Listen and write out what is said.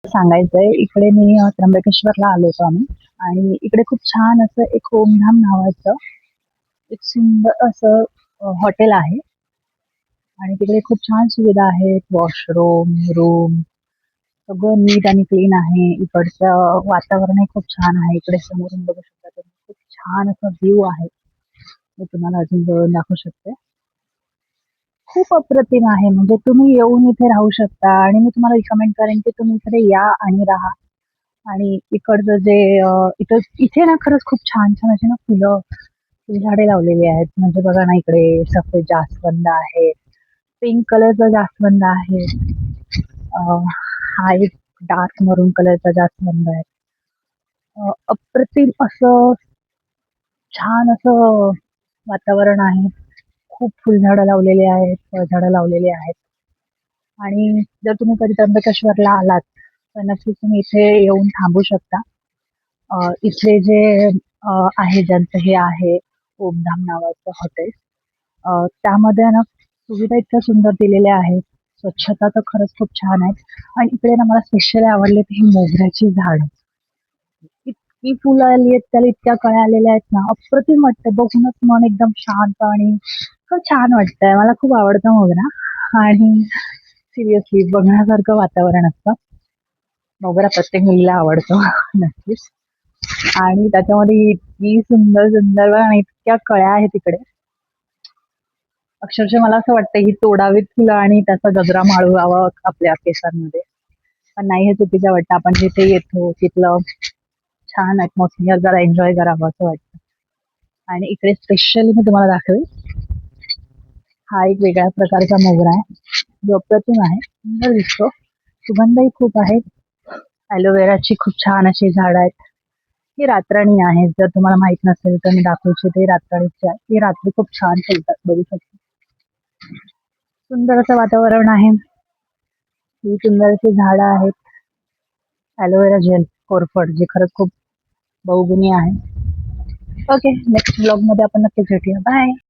सांगायचंय इकडे मी त्र्यंबकेश्वरला आलो होतो आम्ही. आणि इकडे खूप छान असं एक ओमधाम नावाचं एक सुंदर असं हॉटेल आहे. आणि तिकडे खूप छान सुविधा आहेत, वॉशरूम, रूम, सगळं नीट आणि क्लीन आहे. इकडचं वातावरणही खूप छान आहे. इकडे समोरून बघू शकता तुम्ही, खूप छान असा व्ह्यू आहे. मी तुम्हाला अजून जवळून दाखवू शकते. खूप अप्रतिम आहे. म्हणजे तुम्ही येऊन इथे राहू शकता आणि मी तुम्हाला रिकमेंड करेन की तुम्ही इकडे या आणि राहा. आणि इकडचं जे इथं इथे ना खरंच खूप छान छान अशी ना फुलं फुलझाडे लावलेली आहेत. म्हणजे बघा ना, इकडे सफेद जास्वंद आहे, पिंक कलरचा जास्वंद आहे, हा एक डार्क मरून कलरचा जास्वंद आहे. अप्रतिम असं छान असं वातावरण आहे. खूप फुलझाडं लावलेली आहेत, फळझाडं लावलेली आहेत. आणि जर तुम्ही कधी त्र्यंबकेश्वरला आलात तर नक्कीच तुम्ही इथे येऊन थांबू शकता. इथले जे आहे ज्यांचं हे आहे ओमधाम नावाचं हॉटेल, त्यामध्ये ना सुविधा इतक्या सुंदर दिलेल्या आहेत. स्वच्छता तर खरंच खूप छान आहे. आणि इकडे ना मला स्पेशली आवडले ते ही मोगऱ्याची झाड. इतकी फुलं आली आहेत त्याला, इतक्या कळ्या आलेल्या आहेत ना, अप्रतिम वाटतं बघूनच मन एकदम शांत आणि खूप छान वाटतंय. मला खूप आवडतं मोगरा. आणि सिरियसली बघण्यासारखं वातावरण असतं. मोगरा प्रत्येक मुलीला आवडतो नक्कीच. आणि त्याच्यामध्ये इतकी सुंदर सुंदर बघा ना, इतक्या कळ्या आहेत तिकडे. अक्षरशः मला असं वाटतं ही तोडावीत फुलं आणि त्याचा गजरा माळवावा आपल्या केसांमध्ये. पण नाही, हे चुकीचं वाटतं. आपण जिथे येतो तिथलं छान ऍटमॉस्फिअर जरा एन्जॉय करावं असं वाटतं. आणि इकडे स्पेशली मी तुम्हाला दाखवेल, हा एक वेगळ्या प्रकारचा मोगरा आहे जो अप्रतिम आहे, सुंदर दिसतो. सुगंधही खूप आहे. ॲलोवेराची खूप छान अशी झाडं आहेत. ही रातराणी आहे. जर तुम्हाला माहित नसेल तर मी दाखवते, ते रातराणीची आहे. ही रात्री खूप छान फुलतात, बघू शकता. सुंदर असं वातावरण आहे. ही सुंदर अशी झाडं आहेत. ॲलोवेरा जेल कोरफड, जे खरंच खूप बहुगुणी आहे. ओके, नेक्स्ट ब्लॉग मध्ये आपण नक्कीच भेटूया. बाय.